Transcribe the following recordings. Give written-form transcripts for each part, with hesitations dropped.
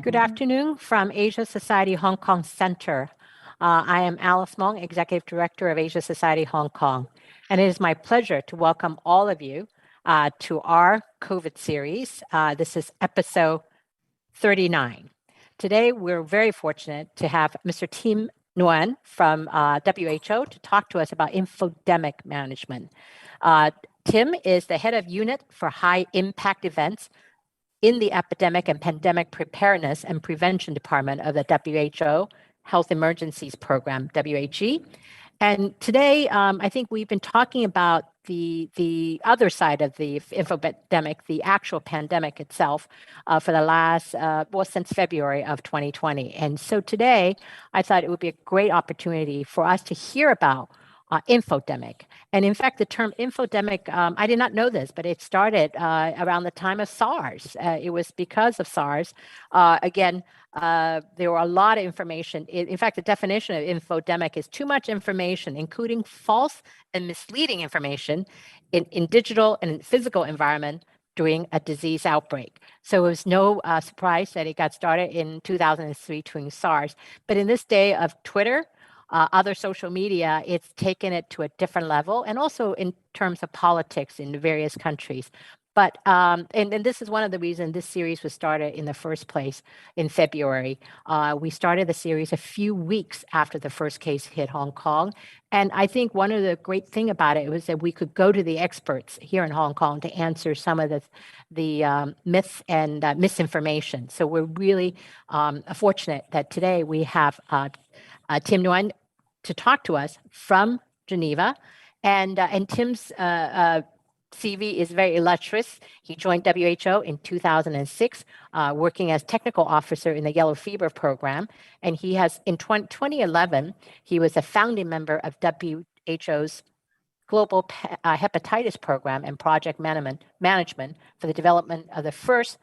Good afternoon from Asia Society Hong Kong Center. I am Alice Mong, Executive Director of Asia Society Hong Kong, and it is my pleasure to welcome all of you to our COVID series. This is episode 39. Today, we're very fortunate to have Mr. Tim Nyuyen from WHO to talk to us about infodemic management. Tim is the head of unit for high impact events in the Epidemic and Pandemic Preparedness and Prevention Department of the WHO Health Emergencies Program, WHE. And today, I think we've been talking about the other side of the infodemic, the actual pandemic itself, for the last, since February of 2020. And so today, I thought it would be a great opportunity for us to hear about infodemic. And in fact, the term infodemic, I did not know this, but it started around the time of SARS. It was because of SARS. There were a lot of information. In fact, the definition of infodemic is too much information, including false and misleading information in digital and physical environment during a disease outbreak. So it was no surprise that it got started in 2003 during SARS. But in this day of Twitter, other social media, it's taken it to a different level, and also in terms of politics in various countries. But, and this is one of the reasons this series was started in the first place in February. We started the series a few weeks after the first case hit Hong Kong. And I think one of the great thing about it was that we could go to the experts here in Hong Kong to answer some of the myths and misinformation. So we're really fortunate that today we have Tim Nyuyen to talk to us from Geneva, and Tim's CV is very illustrious. He joined WHO in 2006, working as technical officer in the Yellow Fever program, and he has in 2011 he was a founding member of WHO's Global Hepatitis Program and Project Management for the development of the first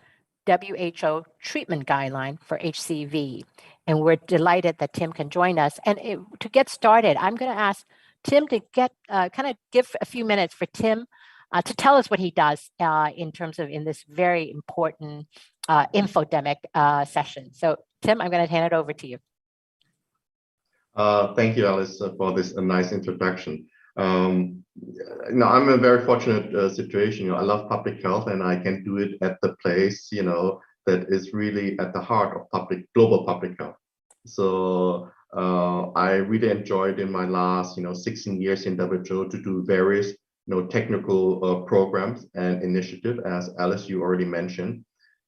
WHO treatment guideline for HCV. And we're delighted that Tim can join us. And to get started, I'm going to ask Tim to give a few minutes for Tim to tell us what he does in terms of in this very important infodemic session. So Tim, I'm going to hand it over to you. Thank you, Alice, for this nice introduction. I'm in a very fortunate situation. I love public health, and I can do it at the place, that is really at the heart of global public health. So I really enjoyed in my last, 16 years in WHO to do various, technical programs and initiative, as Alice, you already mentioned.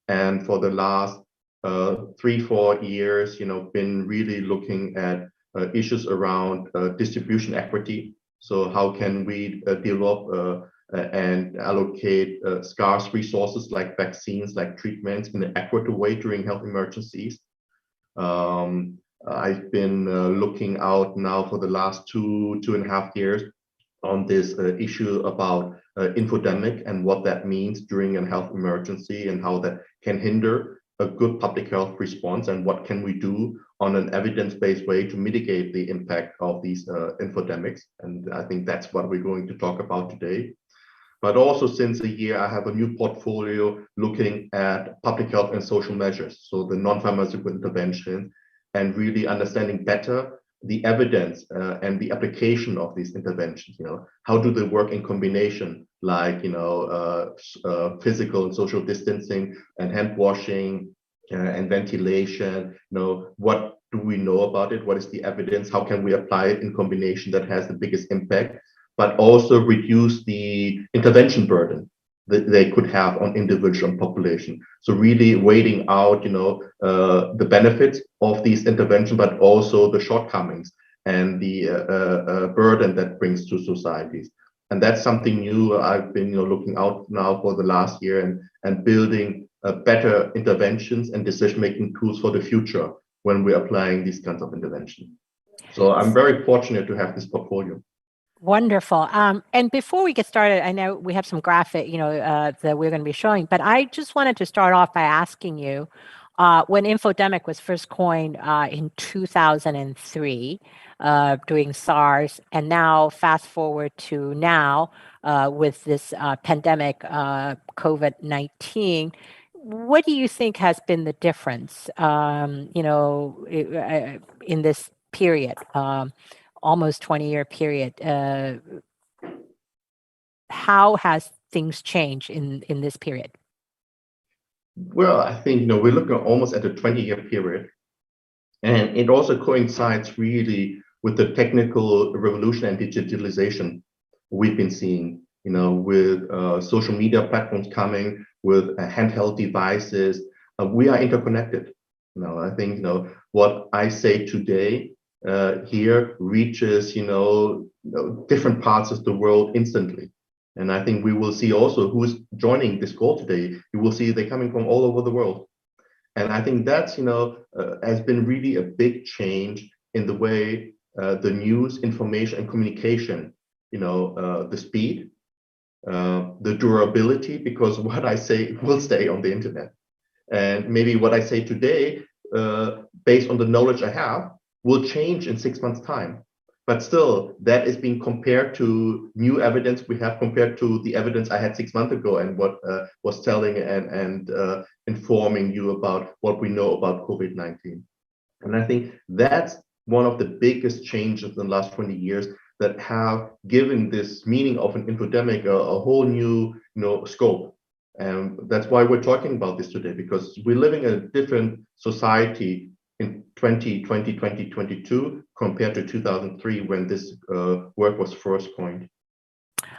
And for the last 3-4 years, been really looking at issues around distribution equity. So how can we develop and allocate scarce resources like vaccines, like treatments in an equitable way during health emergencies? I've been looking out now for the last 2.5 years on this issue about infodemic and what that means during a health emergency and how that can hinder a good public health response, and what can we do on an evidence-based way to mitigate the impact of these infodemics. And I think that's what we're going to talk about today. But also since a year, I have a new portfolio looking at public health and social measures, so the non-pharmaceutical intervention, and really understanding better the evidence and the application of these interventions. How do they work in combination, like physical and social distancing and hand washing and ventilation? What do we know about it? What is the evidence? How can we apply it in combination that has the biggest impact, but also reduce the intervention burden that they could have on individual population? So really weighing out, the benefits of these interventions, but also the shortcomings and the burden that brings to societies. And that's something new I've been looking out now for the last year, and building better interventions and decision-making tools for the future when we're applying these kinds of interventions. So I'm very fortunate to have this portfolio. Wonderful. And before we get started, I know we have some graphic, that we're going to be showing, but I just wanted to start off by asking you, when infodemic was first coined in 2003 during SARS, and now fast forward to now with this pandemic, COVID-19, what do you think has been the difference, in this period, almost 20-year period? How has things changed in this period? Well, I think, we're looking almost at a 20-year period, and it also coincides really with the technical revolution and digitalization we've been seeing, with social media platforms coming, with handheld devices. We are interconnected. I think, what I say today here reaches, different parts of the world instantly. And I think we will see also who's joining this call today. You will see they're coming from all over the world. And I think that's, has been really a big change in the way the news, information, and communication, the speed, the durability, because what I say will stay on the internet. And maybe what I say today, based on the knowledge I have, will change in 6 months' time. But still, that is being compared to new evidence we have compared to the evidence I had 6 months ago and what was telling and informing you about what we know about COVID-19. And I think that's one of the biggest changes in the last 20 years that have given this meaning of an infodemic a whole new scope. And that's why we're talking about this today, because we're living in a different society in 2020, 2022 compared to 2003 when this work was first coined.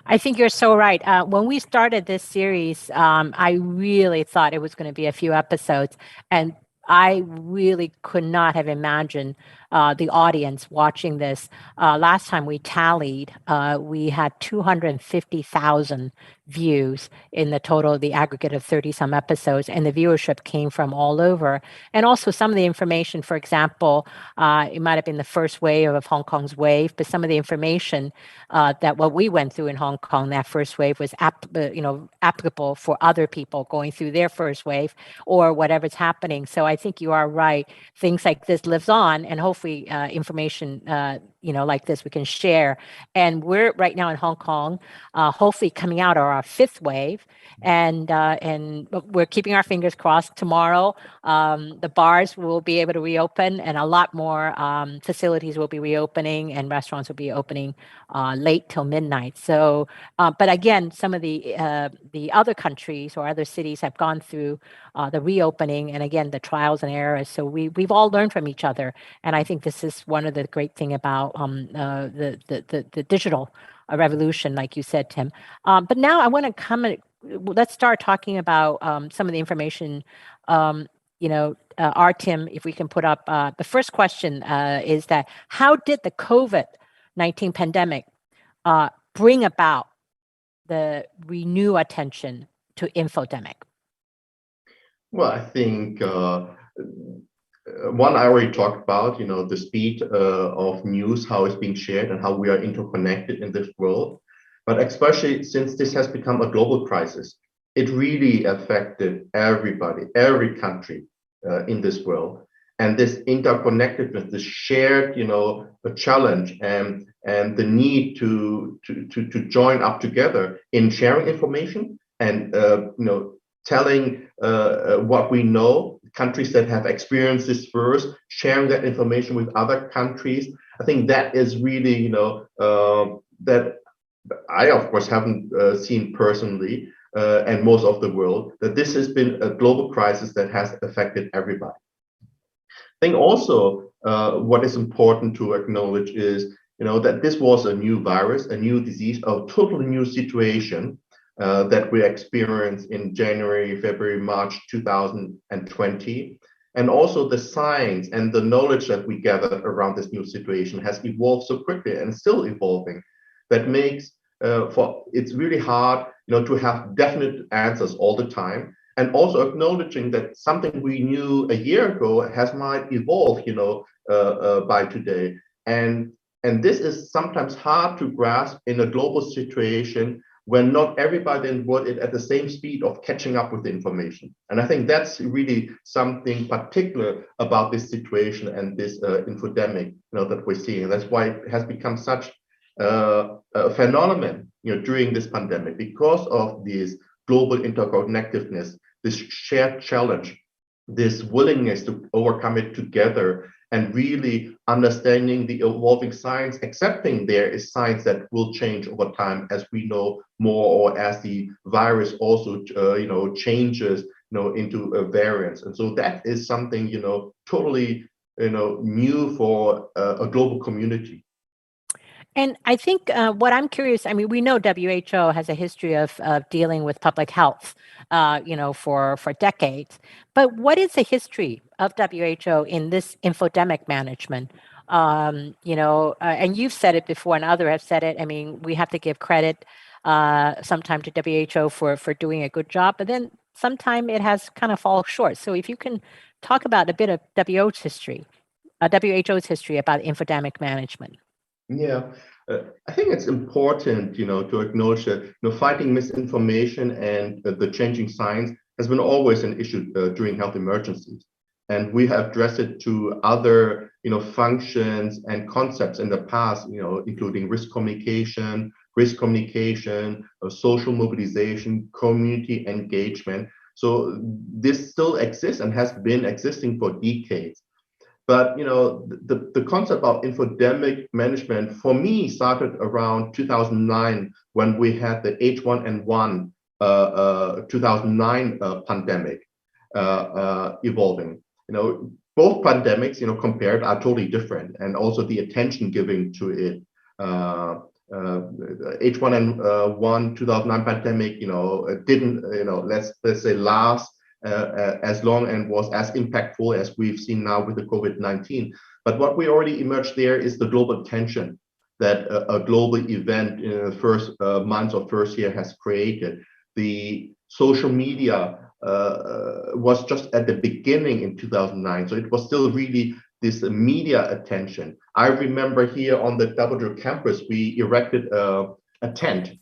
I think you're so right. When we started this series, I really thought it was going to be a few episodes, and I really could not have imagined the audience watching this. Last time we tallied, we had 250,000 views in the total, the aggregate of 30-some episodes, and the viewership came from all over. And also some of the information, for example, it might have been the first wave of Hong Kong's wave, but some of the information that what we went through in Hong Kong, that first wave, was applicable for other people going through their first wave or whatever's happening. So I think you are right. Things like this lives on, and hopefully information like this we can share. And we're right now in Hong Kong, hopefully coming out of our fifth wave, and we're keeping our fingers crossed. Tomorrow, the bars will be able to reopen, and a lot more facilities will be reopening, and restaurants will be opening late till midnight. So, but again, some of the other countries or other cities have gone through the reopening, and again, the trials and errors. So we've all learned from each other, and I think this is one of the great thing about the digital revolution, like you said, Tim. But now I want to comment. Let's start talking about some of the information. Tim, if we can put up the first question is that how did the COVID-19 pandemic bring about the renewed attention to infodemic? Well, I think one I already talked about, the speed of news, how it's being shared and how we are interconnected in this world. But especially since this has become a global crisis, it really affected everybody, every country in this world. And this interconnectedness, this shared, a challenge and the need to join up together in sharing information and, telling what we know, countries that have experienced this first, sharing that information with other countries. I think that is really, that I, of course, haven't seen personally, and most of the world, that this has been a global crisis that has affected everybody. I think also what is important to acknowledge is, that this was a new virus, a new disease, a totally new situation that we experienced in January, February, March 2020. And also the science and the knowledge that we gathered around this new situation has evolved so quickly and still evolving, that makes it's really hard, to have definite answers all the time. And also acknowledging that something we knew a year ago might evolve, by today. And this is sometimes hard to grasp in a global situation when not everybody in the world is at the same speed of catching up with the information. And I think that's really something particular about this situation and this infodemic, that we're seeing. And that's why it has become such a phenomenon, during this pandemic, because of this global interconnectedness this shared challenge, this willingness to overcome it together, and really understanding the evolving science, accepting there is science that will change over time as we know more, or as the virus also changes into a variance. And so that is something totally new for a global community. And I think what I'm curious, I mean, we know WHO has a history of dealing with public health, for decades. But what is the history of WHO in this infodemic management? And you've said it before, and others have said it. I mean, we have to give credit sometime to WHO for doing a good job, but then sometime it has kind of fallen short. So if you can talk about a bit of WHO's history about infodemic management. Yeah, I think it's important, to acknowledge that, fighting misinformation and the changing science has been always an issue during health emergencies, and we have addressed it to other, functions and concepts in the past, including risk communication, social mobilization, community engagement. So this still exists and has been existing for decades. But the concept of infodemic management for me started around 2009 when we had the H1N1 2009 pandemic evolving. Both pandemics, compared, are totally different, and also the attention given to it. H1N1 2009 pandemic, didn't, let's say, last as long and was as impactful as we've seen now with the COVID-19. But what we already emerged there is the global tension that a global event in the first months or first year has created. The social media was just at the beginning in 2009, so it was still really this media attention. I remember here on the WHO campus, we erected a tent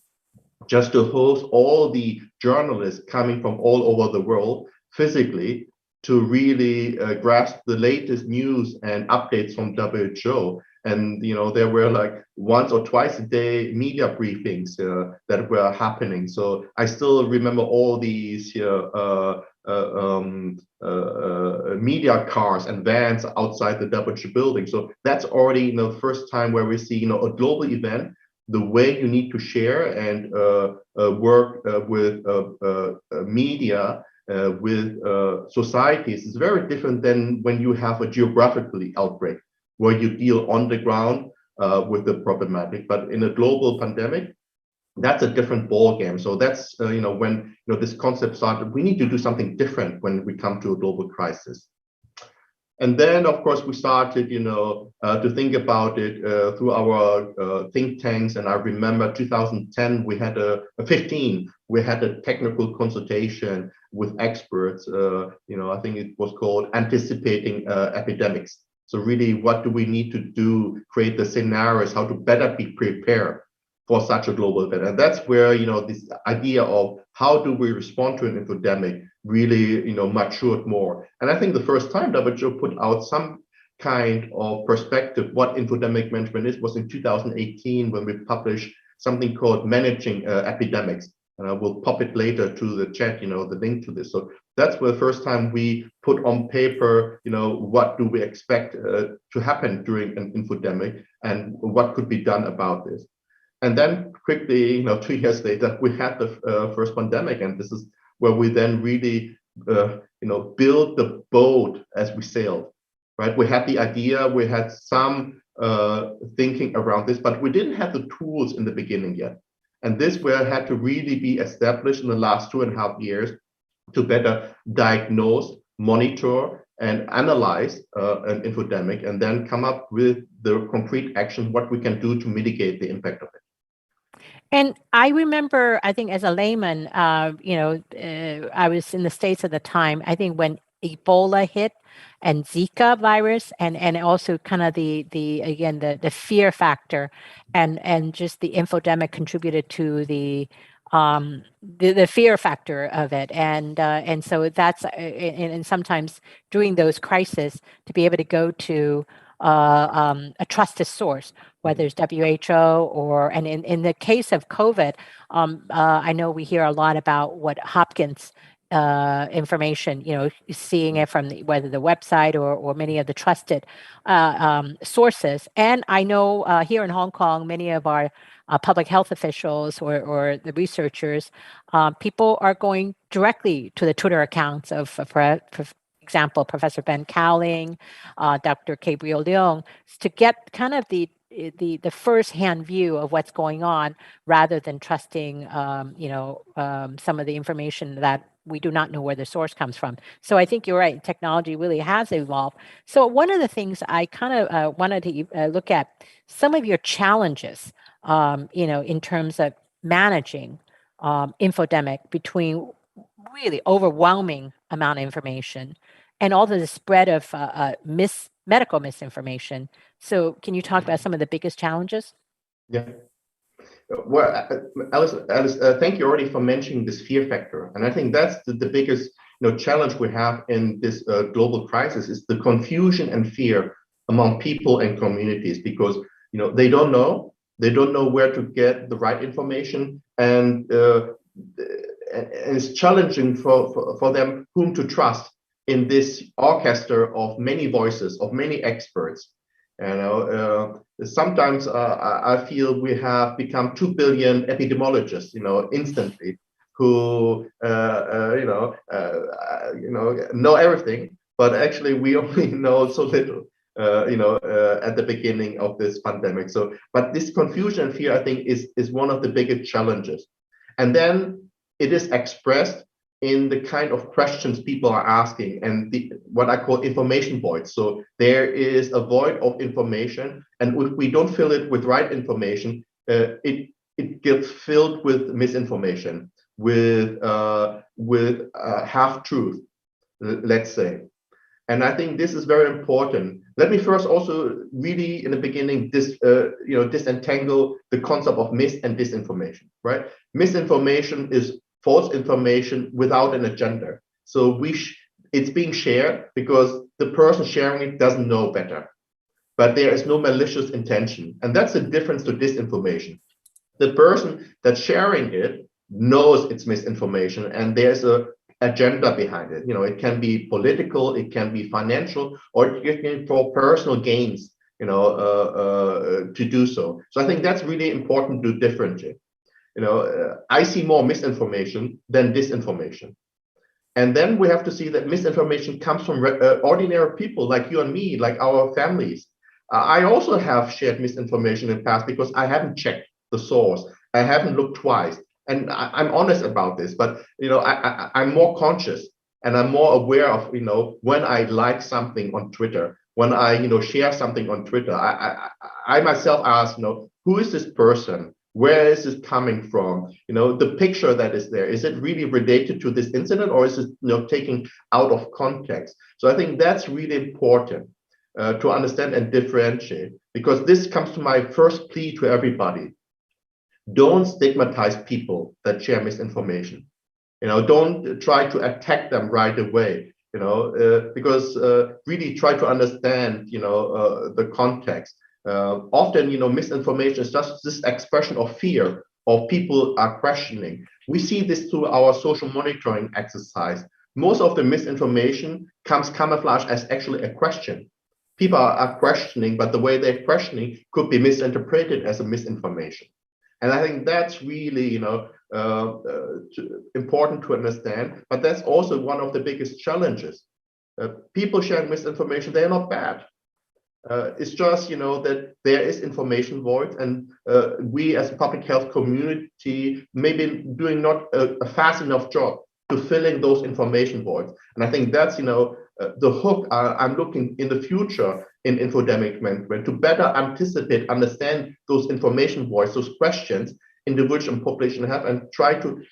just to host all the journalists coming from all over the world physically to really grasp the latest news and updates from WHO. And there were like once or twice a day media briefings that were happening. So I still remember all these media cars and vans outside the WHO building. So that's already the first time where we see a global event. The way you need to share and work with media, with societies is very different than when you have a geographically outbreak, where you deal on the ground with the problematic. But in a global pandemic, that's a different ball game. So that's when this concept started. We need to do something different when we come to a global crisis. And then, of course, we started, to think about it through our think tanks. And I remember 2010, we had we had a technical consultation with experts. I think it was called Anticipating Epidemics. So really, what do we need to do? Create the scenarios, how to better be prepared for such a global event. And that's where, this idea of how do we respond to an infodemic really, matured more. And I think the first time WHO put out some kind of perspective what infodemic management is was in 2018 when we published something called Managing Epidemics. And I will pop it later to the chat, the link to this. So that's the first time we put on paper, what do we expect to happen during an infodemic and what could be done about this. And then quickly, 2 years later, we had the first pandemic, and this is where we then really, build the boat as we sailed, right? We had the idea, we had some thinking around this, but we didn't have the tools in the beginning yet. And this had to really be established in the last 2.5 years to better diagnose, monitor, and analyze an infodemic, and then come up with the concrete action, what we can do to mitigate the impact of it. And I remember, I think as a layman, I was in the States at the time, I think when Ebola hit and Zika virus and also kind of the fear factor and just the infodemic contributed to the fear factor of it. And so that's, and sometimes during those crises to be able to go to a trusted source, whether it's WHO and in the case of COVID, I know we hear a lot about what Hopkins information, seeing it from whether the website or many of the trusted sources. And I know here in Hong Kong, many of our public health officials or the researchers, people are going directly to the Twitter accounts of, for example, Professor Ben Cowling, Dr. Gabriel Leung, to get kind of the first-hand view of what's going on, rather than trusting, some of the information that we do not know where the source comes from. So I think you're right. Technology really has evolved. So one of the things I kind of wanted to look at some of your challenges, in terms of managing infodemic between really overwhelming amount of information and all the spread of medical misinformation. So can you talk about some of the biggest challenges? Yeah. Well, Alice, thank you already for mentioning this fear factor, and I think that's the biggest challenge we have in this global crisis is the confusion and fear among people and communities, because they don't know where to get the right information, and it's challenging for them whom to trust in this orchestra of many voices, of many experts. Sometimes I feel we have become 2 billion epidemiologists, instantly, who know everything, but actually we only know so little, at the beginning of this pandemic. So, but this confusion and fear, I think, is one of the biggest challenges, and then it is expressed in the kind of questions people are asking and what I call information voids. So there is a void of information, and if we don't fill it with right information, it gets filled with misinformation, with half truth, let's say. And I think this is very important. Let me first also really in the beginning disentangle the concept of mis and disinformation, right? Misinformation is false information without an agenda. So it's being shared because the person sharing it doesn't know better, but there is no malicious intention. And that's the difference to disinformation. The person that's sharing it knows it's misinformation and there's a agenda behind it. It can be political, it can be financial, or it can be for personal gains, to do so. So I think that's really important to differentiate. I see more misinformation than disinformation. And then we have to see that misinformation comes from ordinary people like you and me, like our families. I also have shared misinformation in the past because I haven't checked the source. I haven't looked twice. And I'm honest about this, but I'm more conscious and I'm more aware of when I like something on Twitter, when I share something on Twitter. I myself ask, who is this person? Where is it coming from? The picture that is there, is it really related to this incident, or is it taken out of context? So I think that's really important to understand and differentiate, because this comes to my first plea to everybody. Don't stigmatize people that share misinformation. Don't try to attack them right away, because really try to understand, the context. Often, misinformation is just this expression of fear, or people are questioning. We see this through our social monitoring exercise. Most of the misinformation comes camouflaged as actually a question. People are questioning, but the way they're questioning could be misinterpreted as a misinformation. And I think that's really, important to understand. But that's also one of the biggest challenges. People sharing misinformation, they're not bad. It's just, that there is information void, and we as a public health community maybe doing not a fast enough job to fill in those information voids. And I think that's, the hook I'm looking in the future in infodemic management, to better anticipate, understand those information voids, those questions individual and population have, and try to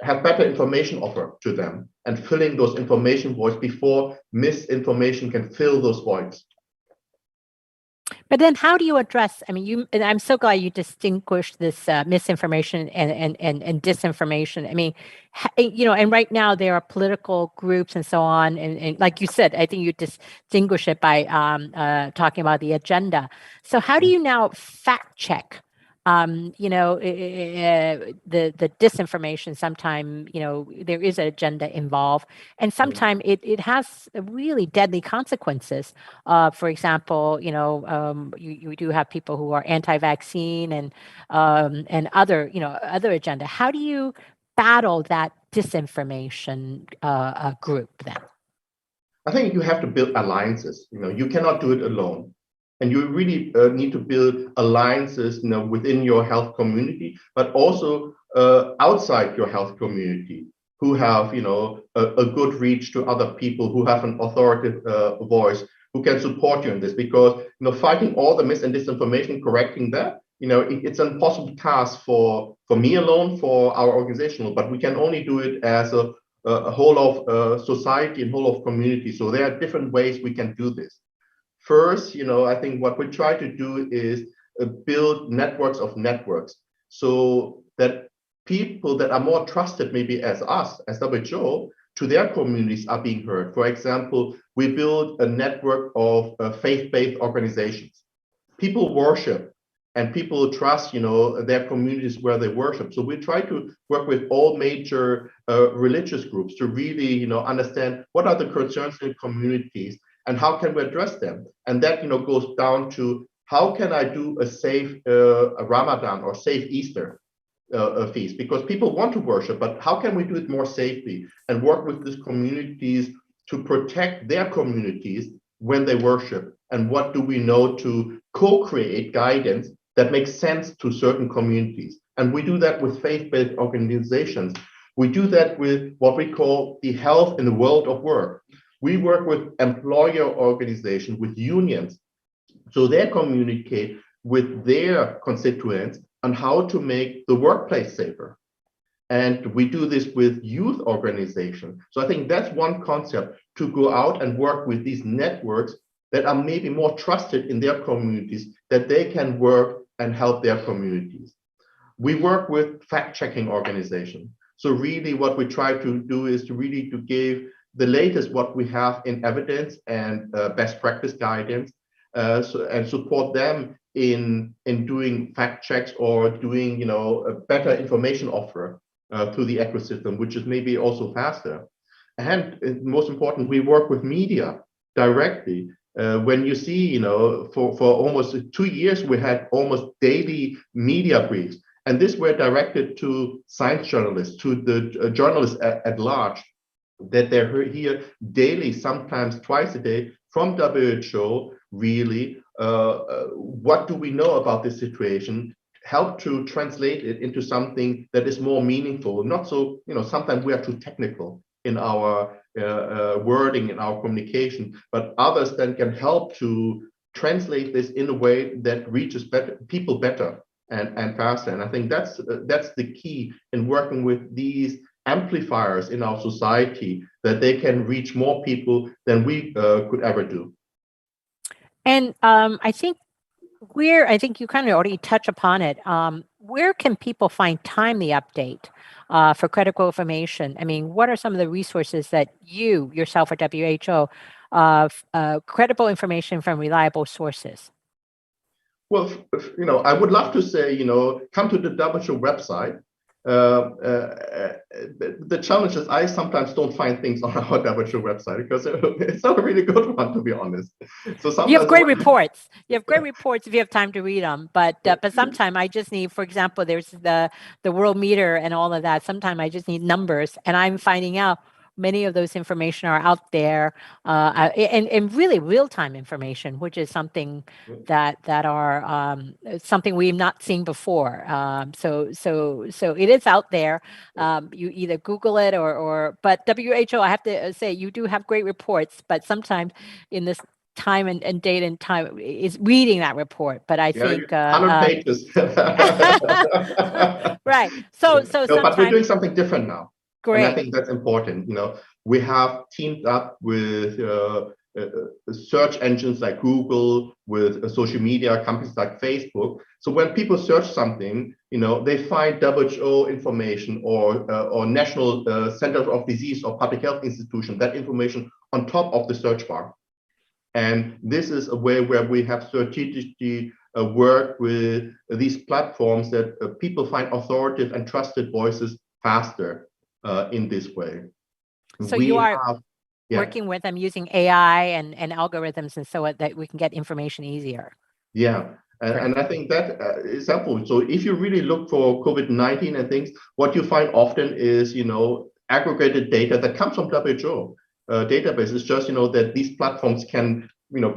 have better information offer to them, and filling those information voids before misinformation can fill those voids. But then how do you address, and I'm so glad you distinguished this misinformation and disinformation. And right now there are political groups and so on. And like you said, I think you distinguish it by talking about the agenda. So how do you now fact check The disinformation, sometimes, there is an agenda involved, and sometimes it has really deadly consequences. For example, you do have people who are anti-vaccine and other agenda. How do you battle that disinformation group then? I think you have to build alliances. You cannot do it alone, and you really need to build alliances, within your health community, but also outside your health community, who have, a good reach to other people, who have an authoritative voice, who can support you in this. Because fighting all the mis and disinformation, correcting that, it's an impossible task for me alone, for our organization, but we can only do it as a whole of society and whole of community. So there are different ways we can do this. First, I think what we try to do is build networks of networks, so that people that are more trusted, maybe as us, as WHO, to their communities are being heard. For example, we build a network of faith-based organizations. People worship and people trust, their communities where they worship. So we try to work with all major religious groups to really, understand what are the concerns in communities and how can we address them. And that, goes down to how can I do a safe Ramadan or safe Easter feast, because people want to worship, but how can we do it more safely and work with these communities to protect their communities when they worship? And what do we know to co-create guidance that makes sense to certain communities? And we do that with faith-based organizations. We do that with what we call the health in the world of work. We work with employer organizations, with unions, so they communicate with their constituents on how to make the workplace safer. And we do this with youth organizations. So I think that's one concept, to go out and work with these networks that are maybe more trusted in their communities, that they can work and help their communities. We work with fact-checking organizations. So really what we try to do is to give the latest what we have in evidence and best practice guidance, and support them in doing fact checks or doing a better information offer through the ecosystem, which is maybe also faster. And most important, we work with media directly. When you see, for almost 2 years, we had almost daily media briefs, and these were directed to science journalists, to the journalists at large, that they're here daily, sometimes twice a day, from WHO, really, what do we know about this situation, help to translate it into something that is more meaningful, not so, sometimes we are too technical in our wording, in our communication, but others then can help to translate this in a way that reaches people better and faster. And I think that's the key in working with these amplifiers in our society, that they can reach more people than we could ever do. And I think you kind of already touch upon it. Where can people find timely update for critical information? I mean, what are some of the resources that you yourself at WHO, credible information from reliable sources? Well, I would love to say, come to the WHO website. The challenge is I sometimes don't find things on our WHO website because it's not a really good one, to be honest. So sometimes you have great reports. You have great reports if you have time to read them. But sometimes I just need, for example, there's the world meter and all of that. Sometimes I just need numbers, and I'm finding out many of those information are out there, and really real-time information, which is something that are something we've not seen before. So it is out there. You either Google it but WHO, I have to say, you do have great reports, but sometimes in this time and date and time is reading that report. But I think 100 pages. Right. So but we're doing something different now. Great. And I think that's important. We have teamed up with search engines like Google, with social media companies like Facebook. So when people search something, they find WHO information or National Center of Disease or Public Health Institution, that information on top of the search bar. And this is a way where we have strategically work with these platforms that people find authoritative and trusted voices faster in this way. So you are working with them using AI and algorithms and so that we can get information easier. Yeah. And I think that is helpful. So if you really look for COVID-19 and things, what you find often is, aggregated data that comes from WHO databases, just, that these platforms can,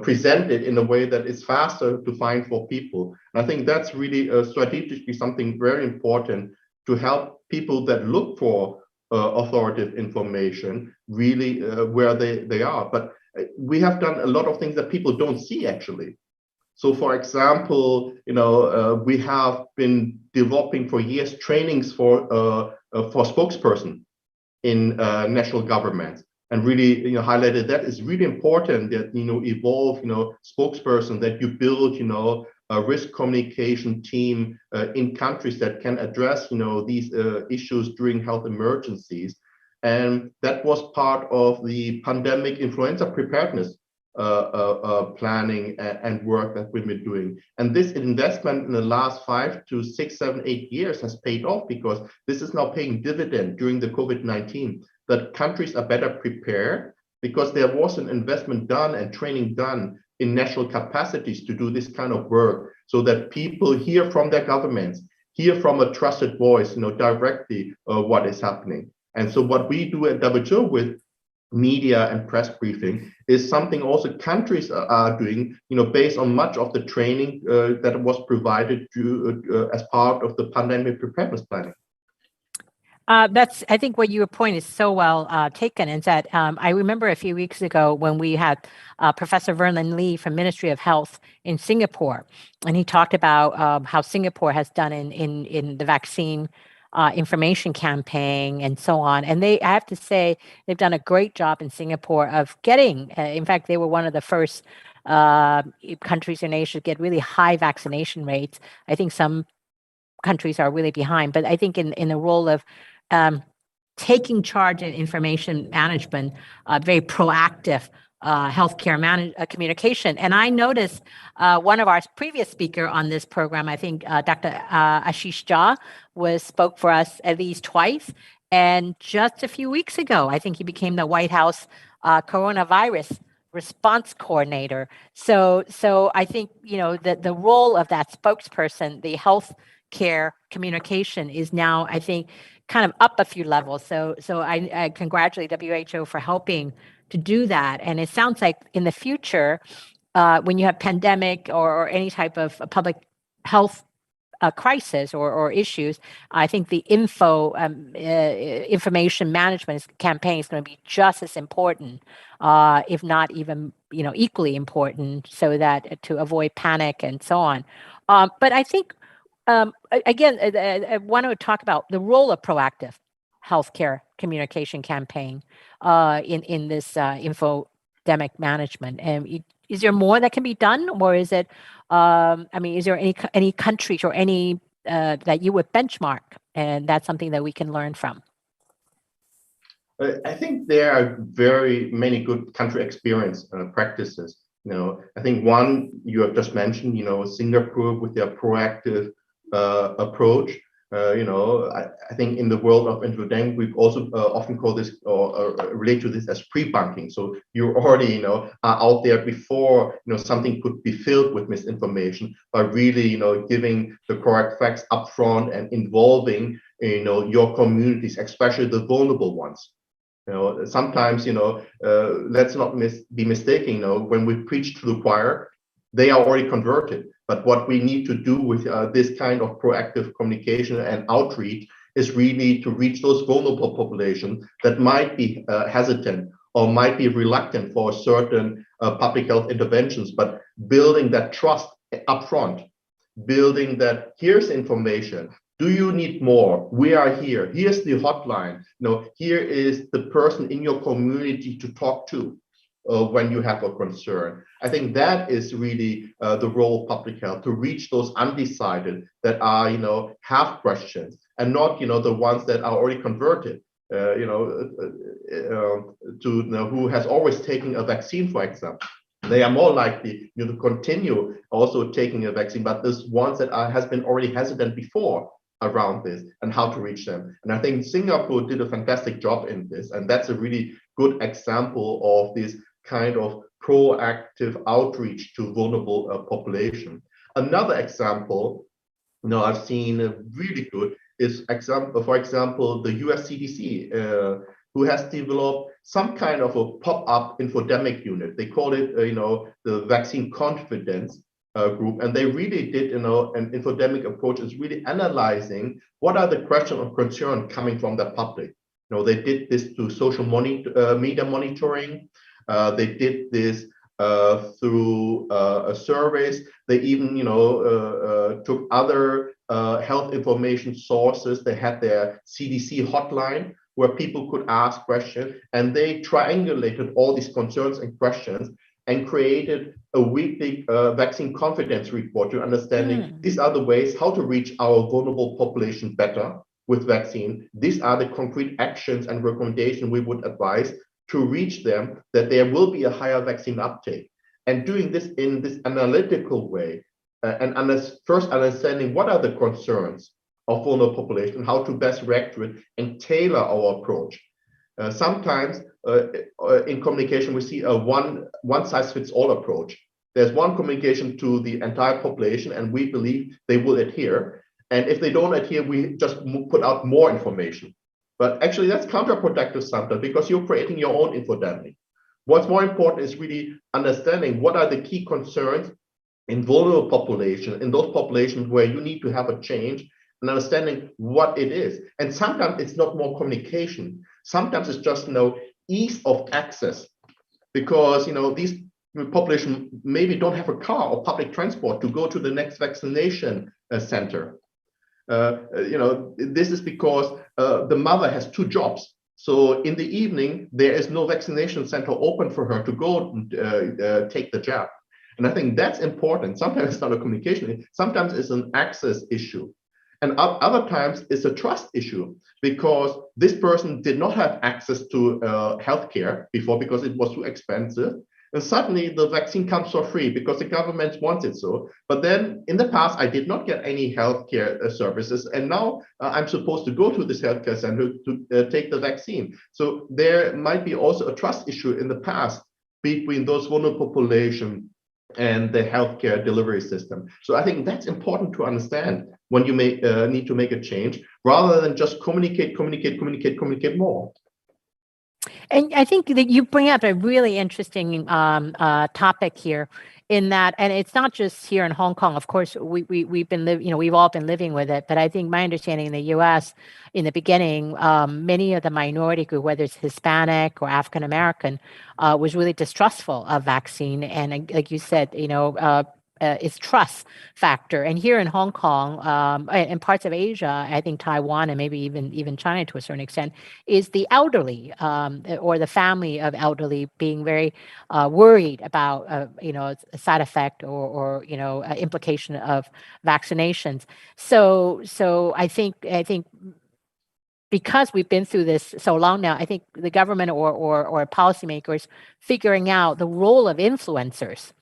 present it in a way that is faster to find for people. And I think that's really strategically something very important to help people that look for authoritative information really where they are. But we have done a lot of things that people don't see actually. So, for example, we have been developing for years trainings for spokesperson in national governments, and really, highlighted that it's really important that evolve, spokesperson, that you build, a risk communication team in countries that can address, these issues during health emergencies, and that was part of the pandemic influenza preparedness planning and work that we've been doing. And this investment in the last 5 to 6, 7, 8 years has paid off, because this is now paying dividend during the COVID-19, that countries are better prepared because there was an investment done and training done in national capacities to do this kind of work, so that people hear from their governments, hear from a trusted voice, directly what is happening. And so what we do at WHO with media and press briefing is something also countries are doing, based on much of the training that was provided as part of the pandemic preparedness planning. I think what your point is so well taken, is that I remember a few weeks ago when we had Professor Vernon Lee from Ministry of Health in Singapore, and he talked about how Singapore has done in the vaccine information campaign and so on. And I have to say, they've done a great job in Singapore of getting, in fact, they were one of the first countries in Asia to get really high vaccination rates. I think some countries are really behind, but I think in the role of taking charge in information management, very proactive healthcare communication. And I noticed one of our previous speaker on this program, I think Dr. Ashish Jha, spoke for us at least twice. And just a few weeks ago, I think he became the White House coronavirus response coordinator. So I think, the role of that spokesperson, the health care communication, is now, I think, kind of up a few levels. So I congratulate WHO for helping to do that. And it sounds like in the future, when you have pandemic or any type of public health crisis or issues, I think the information management campaign is going to be just as important, if not even equally important, so that to avoid panic and so on. But I think again, I want to talk about the role of proactive healthcare communication campaign in this infodemic management. And is there more that can be done, or is it? Is there any countries or any that you would benchmark, and that's something that we can learn from? I think there are very many good country experience practices. I think one you have just mentioned, Singapore with their proactive approach. I think in the world of infodemic, we've also often call this or relate to this as pre-bunking. So you already, are out there before, something could be filled with misinformation, by really, giving the correct facts upfront and involving, your communities, especially the vulnerable ones. Sometimes, let's not be mistaken, when we preach to the choir, they are already converted. But what we need to do with this kind of proactive communication and outreach is really to reach those vulnerable populations that might be hesitant or might be reluctant for certain public health interventions, but building that trust upfront, building that here's information. Do you need more? We are here. Here's the hotline. Here is the person in your community to talk to when you have a concern. I think that is really the role of public health, to reach those undecided that are, have questions, and not, the ones that are already converted, to who has always taken a vaccine, for example. they are more likely to continue also taking a vaccine, but there's ones that has been already hesitant before around this and how to reach them. And I think Singapore did a fantastic job in this, and that's a really good example of this kind of proactive outreach to vulnerable population. Another example, I've seen really good is for example, the US CDC, who has developed some kind of a pop-up infodemic unit. They call it, the vaccine confidence group, and they really did, an infodemic approach is really analyzing what are the questions of concern coming from the public. They did this through social media monitoring. They did this through surveys. They even, took other health information sources. They had their CDC hotline where people could ask questions, and they triangulated all these concerns and questions and created a weekly vaccine confidence report to understanding these are the ways how to reach our vulnerable population better with vaccine. These are the concrete actions and recommendations we would advise to reach them, that there will be a higher vaccine uptake. And doing this in this analytical way, and first understanding what are the concerns of vulnerable population, how to best react to it, and tailor our approach. Sometimes in communication, we see a one-size-fits-all approach. There's one communication to the entire population, and we believe they will adhere. And if they don't adhere, we just put out more information. But actually, that's counterproductive sometimes because you're creating your own infodemic. What's more important is really understanding what are the key concerns in vulnerable population, in those populations where you need to have a change, and understanding what it is. And sometimes it's not more communication. Sometimes it's just ease of access, because these population maybe don't have a car or public transport to go to the next vaccination center. This is because the mother has two jobs. So in the evening, there is no vaccination center open for her to go take the jab. And I think that's important. Sometimes it's not a communication, sometimes it's an access issue. And other times it's a trust issue, because this person did not have access to healthcare before because it was too expensive. And suddenly the vaccine comes for free because the government wants it so. But then in the past, I did not get any healthcare services. And now I'm supposed to go to this healthcare center to take the vaccine. So there might be also a trust issue in the past between those vulnerable population and the healthcare delivery system. So I think that's important to understand when you need to make a change, rather than just communicate more. And I think that you bring up a really interesting topic here, in that, and it's not just here in Hong Kong. Of course, we've been we've all been living with it. But I think my understanding in the U.S. in the beginning, many of the minority group, whether it's Hispanic or African American, was really distrustful of vaccine. And like you said, it's trust factor. And here in Hong Kong, and parts of Asia, I think Taiwan and maybe even China to a certain extent, is the elderly or the family of elderly being very worried about a side effect or implication of vaccinations. So I think because we've been through this so long now, I think the government or policymakers figuring out the role of influencers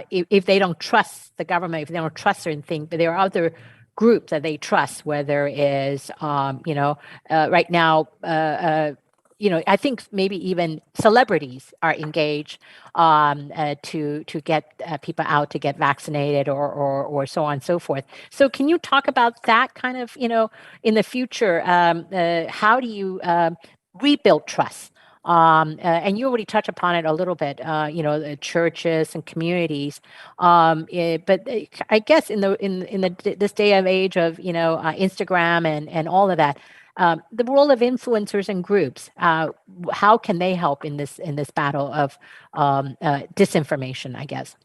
if they don't trust the government, if they don't trust certain things, but there are other groups that they trust, whether it is, right now, I think maybe even celebrities are engaged to get people out to get vaccinated or so on and so forth. So can you talk about that kind of, in the future, how do you rebuild trust? And you already touched upon it a little bit, the churches and communities. But I guess in this day and age of Instagram and all of that, the role of influencers and groups, how can they help in this battle of disinformation? I guess.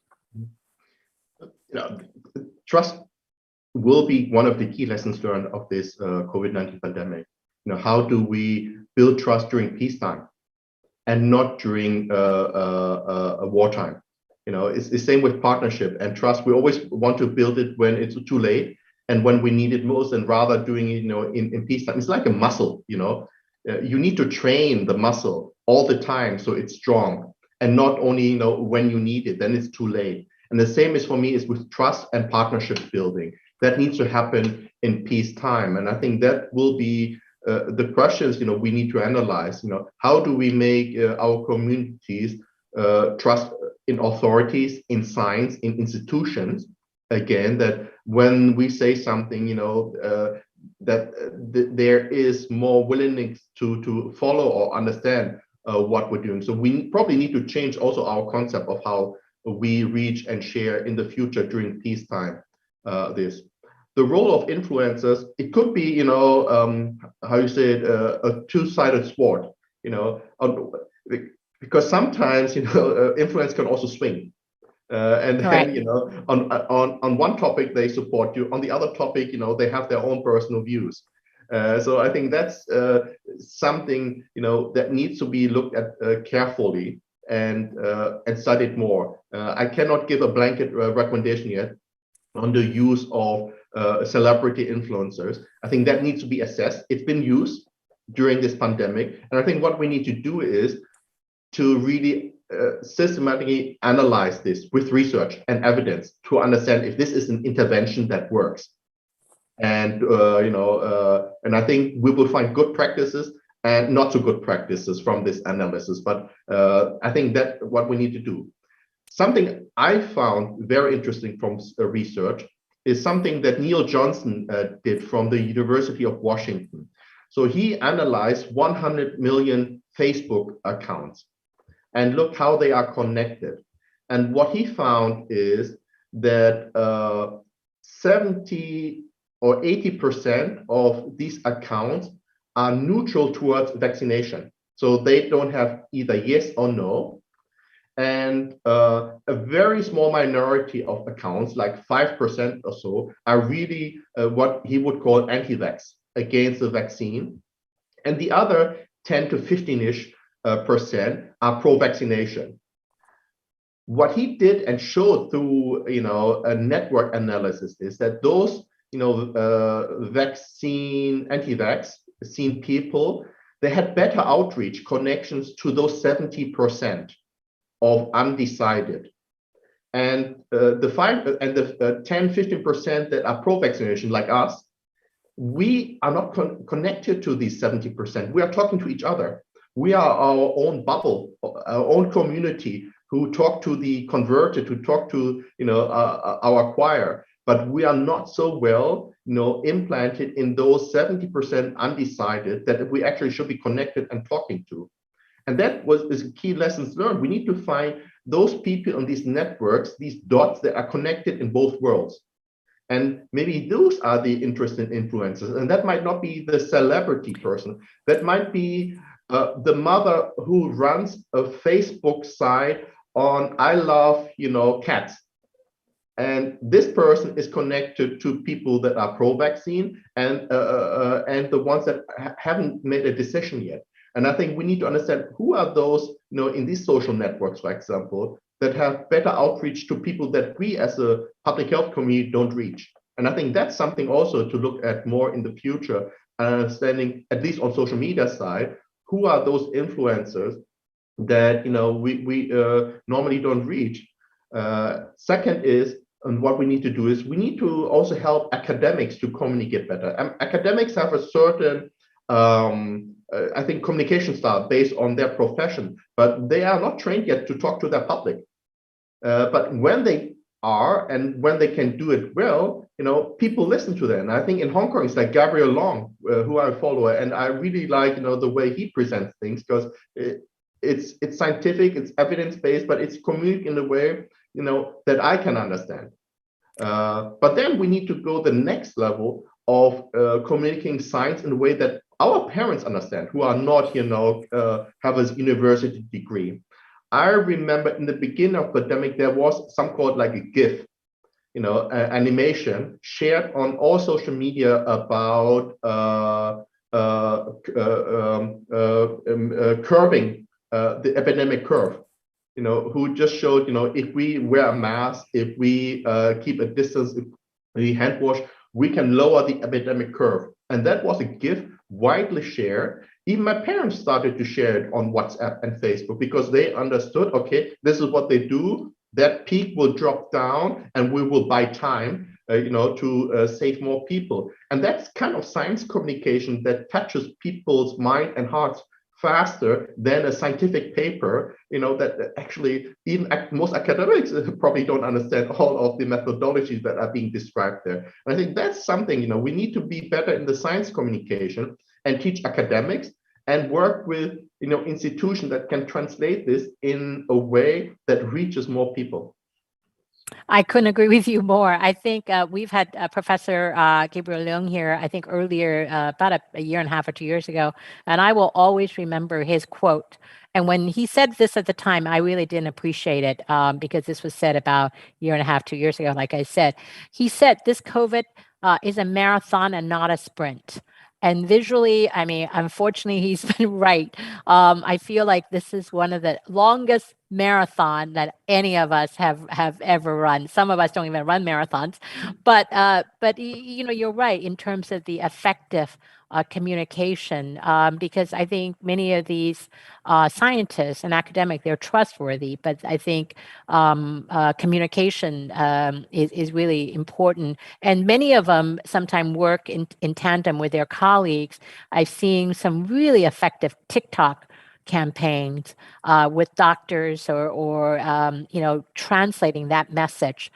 Trust will be one of the key lessons learned of this COVID-19 pandemic. How do we build trust during peacetime and not during a wartime? It's the same with partnership and trust. We always want to build it when it's too late and when we need it most, and rather doing it, in peacetime. It's like a muscle. you need to train the muscle all the time so it's strong, and not only when you need it, then it's too late. And the same is for me is with trust and partnership building. That needs to happen in peacetime, and I think that will be the questions we need to analyze. How do we make our communities trust in authorities, in science, in institutions? Again, that when we say something, there is more willingness to follow or understand what we're doing. So we probably need to change also our concept of how we reach and share in the future during peacetime. The role of influencers, it could be, how you say it, a two-sided sword, because sometimes, influence can also swing. And then, Right. on one topic they support you, on the other topic, they have their own personal views. So I think that's something, that needs to be looked at carefully and studied more. I cannot give a blanket recommendation yet on the use of celebrity influencers. I think that needs to be assessed. It's been used during this pandemic. And I think what we need to do is to really systematically analyze this with research and evidence to understand if this is an intervention that works. And and I think we will find good practices and not so good practices from this analysis. But I think that what we need to do. Something I found very interesting from research is something that Neil Johnson did from the University of Washington. So he analyzed 100 million Facebook accounts and looked how they are connected. And what he found is that 70 or 80% of these accounts are neutral towards vaccination. So they don't have either yes or no. And a very small minority of accounts, like 5% or so, are really what he would call anti-vax, against the vaccine. And the other 10 to 15-ish percent are pro-vaccination. What he did and showed through a network analysis is that those vaccine anti-vaccine people, they had better outreach connections to those 70% of undecided, and the 10-15% that are pro-vaccination like us, we are not connected to these 70%. We are talking to each other. We are our own bubble, our own community, who talk to the converted, who talk to our choir, but we are not so well implanted in those 70% undecided that we actually should be connected and talking to. And that is a key lessons learned. We need to find those people on these networks, these dots that are connected in both worlds. And maybe those are the interesting influencers. And that might not be the celebrity person. That might be the mother who runs a Facebook site on I love, cats. And this person is connected to people that are pro-vaccine and the ones that haven't made a decision yet. And I think we need to understand who are those, in these social networks, for example, that have better outreach to people that we as a public health community don't reach. And I think that's something also to look at more in the future, understanding, at least on social media side, who are those influencers that we normally don't reach. Second is, and what we need to do is we need to also help academics to communicate better. Academics have a certain I think communication style based on their profession, but they are not trained yet to talk to their public. But when they are, and when they can do it well, people listen to them. And I think in Hong Kong, it's like Gabriel Long, who I follow, and I really like, the way he presents things, because it's scientific, it's evidence-based, but it's communicated in a way, that I can understand. But then we need to go the next level of communicating science in a way that our parents understand, who are not, have a university degree. I remember in the beginning of the pandemic, there was some called like a GIF, animation shared on all social media about curving the epidemic curve. Who just showed, if we wear a mask, if we keep a distance, if we hand wash, we can lower the epidemic curve. And that was a GIF widely shared. Even my parents started to share it on WhatsApp and Facebook because they understood, okay, this is what they do. That peak will drop down and we will buy time, to save more people. And that's kind of science communication that touches people's mind and hearts faster than a scientific paper, that actually even most academics probably don't understand all of the methodologies that are being described there. And I think that's something, we need to be better in the science communication and teach academics and work with, institutions that can translate this in a way that reaches more people. I couldn't agree with you more. I think we've had Professor Gabriel Leung here, I think earlier, about a year and a half or 2 years ago, and I will always remember his quote. And when he said this at the time, I really didn't appreciate it because this was said about a year and a half, 2 years ago, like I said. He said, this COVID is a marathon and not a sprint. And visually, I mean, unfortunately, he's been right. I feel like this is one of the longest marathon that any of us have ever run. Some of us don't even run marathons, but you're right in terms of the effective communication, because I think many of these scientists and academic, they're trustworthy, but I think communication is really important. And many of them sometimes work in tandem with their colleagues. I've seen some really effective TikTok campaigns with doctors or translating that message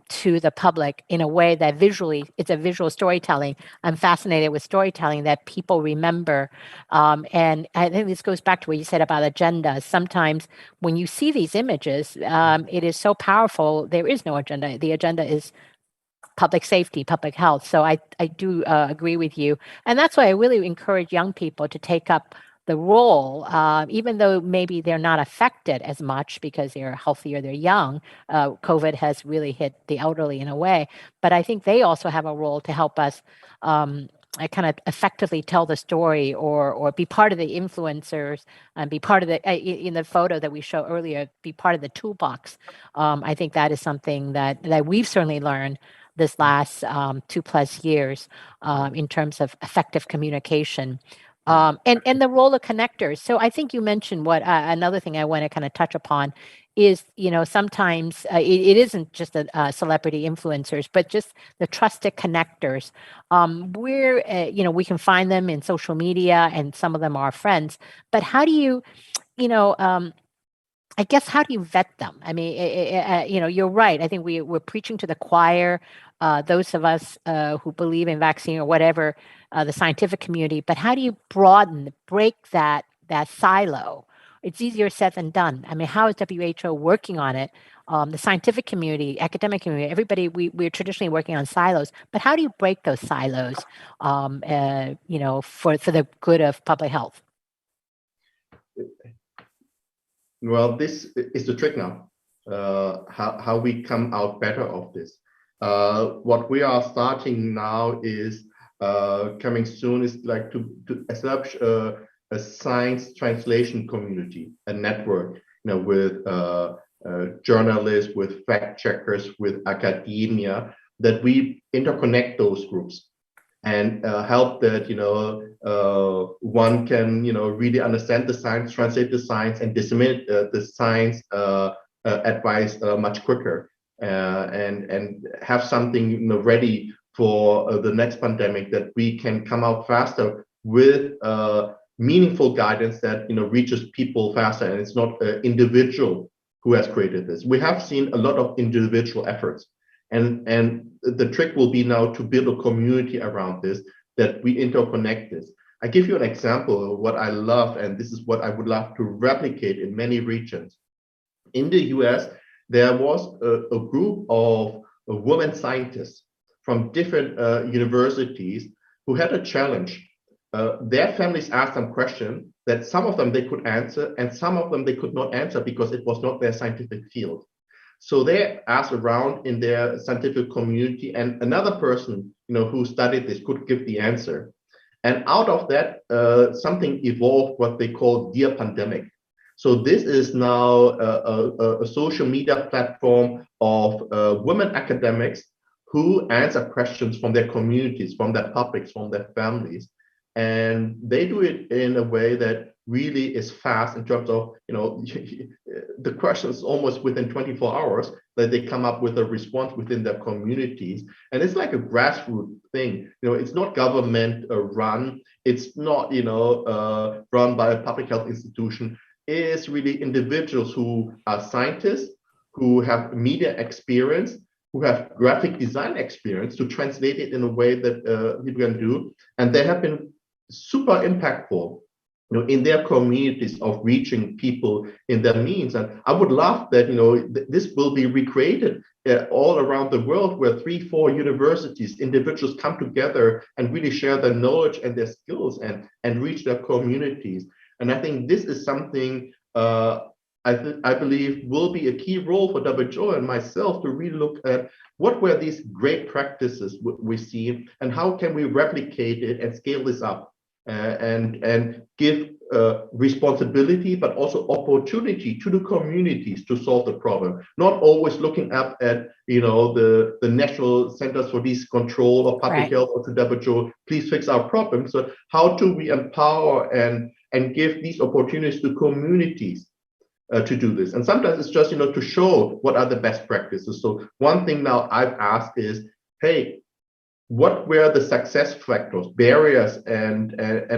to the public in a way that visually, it's a visual storytelling. I'm fascinated with storytelling that people remember. And I think this goes back to what you said about agendas. Sometimes when you see these images, it is so powerful. There is no agenda. The agenda is public safety, public health. So I do agree with you. And that's why I really encourage young people to take up the role, even though maybe they're not affected as much because they're healthier, they're young. COVID has really hit the elderly in a way. But I think they also have a role to help us kind of effectively tell the story or be part of the influencers and be part of the, in the photo that we showed earlier, be part of the toolbox. I think that is something that we've certainly learned this last 2+ years in terms of effective communication. And the role of connectors. So I think you mentioned what another thing I want to kind of touch upon is, sometimes it isn't just the celebrity influencers, but just the trusted connectors. Where, we can find them in social media and some of them are friends. But how do you, you know, I guess, how do you vet them? I mean, you're right. I think we're preaching to the choir, those of us who believe in vaccine or whatever, the scientific community. But how do you break that silo? It's easier said than done. I mean, how is WHO working on it? The scientific community, academic community, everybody, we're traditionally working on silos. But how do you break those silos, for the good of public health? Well, this is the trick now. How we come out better of this. What we are starting now is coming soon is like to establish a science translation community, a network, with journalists, with fact checkers, with academia, that we interconnect those groups and help that one can really understand the science, translate the science, and disseminate the science advice much quicker, and have something ready for the next pandemic, that we can come out faster with meaningful guidance that reaches people faster, and it's not an individual who has created this. We have seen a lot of individual efforts. And the trick will be now to build a community around this, that we interconnect this. I give you an example of what I love, and this is what I would love to replicate in many regions. In the US, there was a group of women scientists from different universities who had a challenge. Their families asked them questions that some of them they could answer, and some of them they could not answer because it was not their scientific field. So they asked around in their scientific community, and another person, who studied this could give the answer. And out of that, something evolved, what they call Dear Pandemic. So this is now a social media platform of women academics who answer questions from their communities, from their publics, from their families. and they do it in a way that really is fast in terms of, the question is almost within 24 hours that they come up with a response within their communities. And it's like a grassroots thing. It's not government run. It's not, run by a public health institution. It is really individuals who are scientists, who have media experience, who have graphic design experience to translate it in a way that people can do. And they have been super impactful, in their communities of reaching people in their means. And I would love that, this will be recreated all around the world, where 3-4 universities, individuals come together and really share their knowledge and their skills and reach their communities. And I think this is something I believe will be a key role for WHO and myself to really look at what were these great practices we see, and how can we replicate it and scale this up, and give responsibility, but also opportunity to the communities to solve the problem. Not always looking up at the National Centers for Disease Control or Public Health or to WHO, please fix our problems. So how do we empower and give these opportunities to communities to do this? And sometimes it's just to show what are the best practices. So one thing now I've asked is, hey, what were the success factors, barriers, and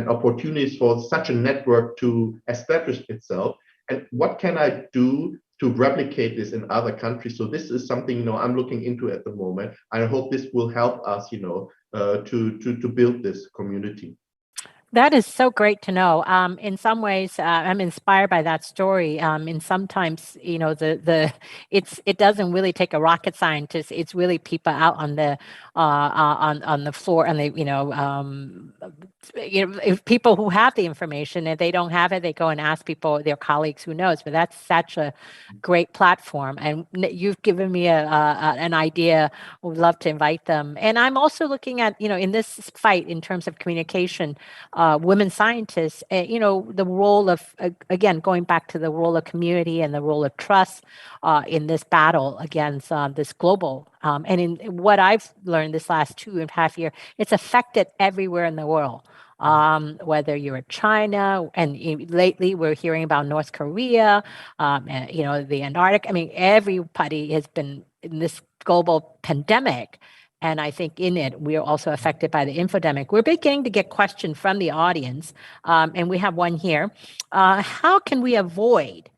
opportunities for such a network to establish itself? And what can I do to replicate this in other countries? So this is something I'm looking into at the moment. I hope this will help us, to build this community. That is so great to know. In some ways, I'm inspired by that story. And sometimes, it doesn't really take a rocket scientist. It's really people out on the floor, and if people who have the information, if they don't have it, they go and ask people, their colleagues who knows. But that's such a great platform, and you've given me an idea. Would love to invite them. And I'm also looking at, in this fight in terms of communication. Women scientists, the role of, again, going back to the role of community and the role of trust in this battle against this global. And in what I've learned this last 2.5 years, it's affected everywhere in the world. Whether you're in China, and lately we're hearing about North Korea, and, the Antarctic. I mean, everybody has been in this global pandemic. And I think in it, we are also affected by the infodemic. We're beginning to get questions from the audience, and we have one here. How can we avoid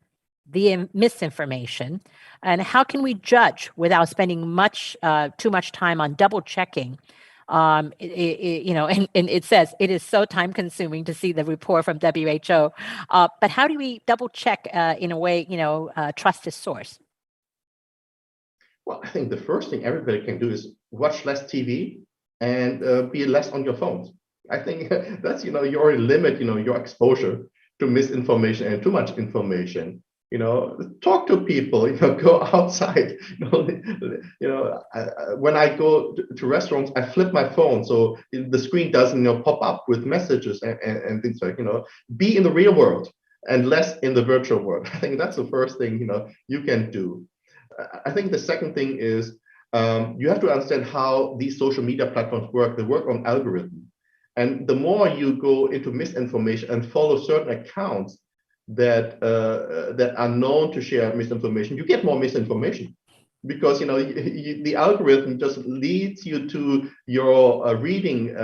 the misinformation, and how can we judge without spending too much time on double checking? And it says it is so time consuming to see the report from WHO. But how do we double check in a way, trust is source? Well, I think the first thing everybody can do is watch less TV and be less on your phones. I think that's, you already limit, your exposure to misinformation and too much information. Talk to people, go outside. When I go to restaurants, I flip my phone so the screen doesn't pop up with messages and things like, be in the real world and less in the virtual world. I think that's the first thing, you can do. I think the second thing is you have to understand how these social media platforms work. They work on algorithm. And the more you go into misinformation and follow certain accounts that are known to share misinformation, you get more misinformation, because the algorithm just leads you to your reading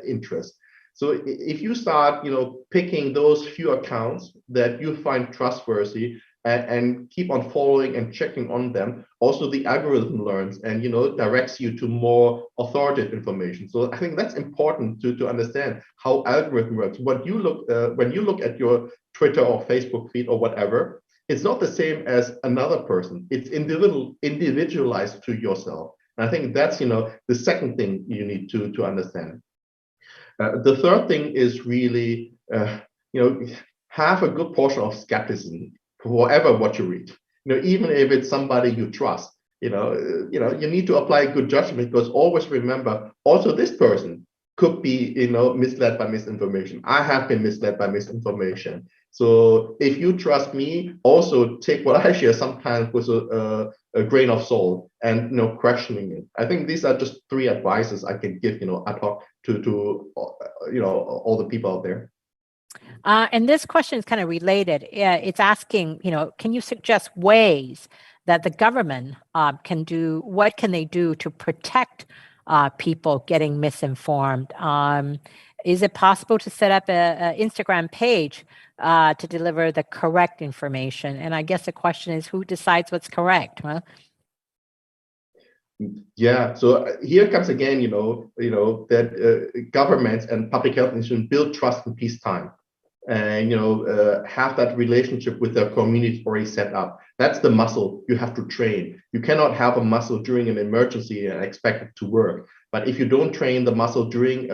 interest. So if you start picking those few accounts that you find trustworthy, and keep on following and checking on them, also the algorithm learns and directs you to more authoritative information. So I think that's important to understand how algorithm works. When you look at your Twitter or Facebook feed or whatever, it's not the same as another person. It's individualized to yourself. And I think that's the second thing you need to understand. The third thing is really have a good portion of skepticism for what you read. Even if it's somebody you trust, you need to apply good judgment, because always remember, also this person could be, misled by misinformation. I have been misled by misinformation. So if you trust me, also take what I share sometimes with a grain of salt and questioning it. I think these are just three advices I can give, ad hoc to all the people out there. And this question is kind of related. It's asking, can you suggest ways that the government can do? What can they do to protect people getting misinformed? Is it possible to set up an Instagram page to deliver the correct information? And I guess the question is, who decides what's correct? Huh? Yeah, so here comes again, that governments and public health institutions build trust in peacetime, and have that relationship with their community already set up. That's the muscle you have to train. You cannot have a muscle during an emergency and expect it to work. But if you don't train the muscle during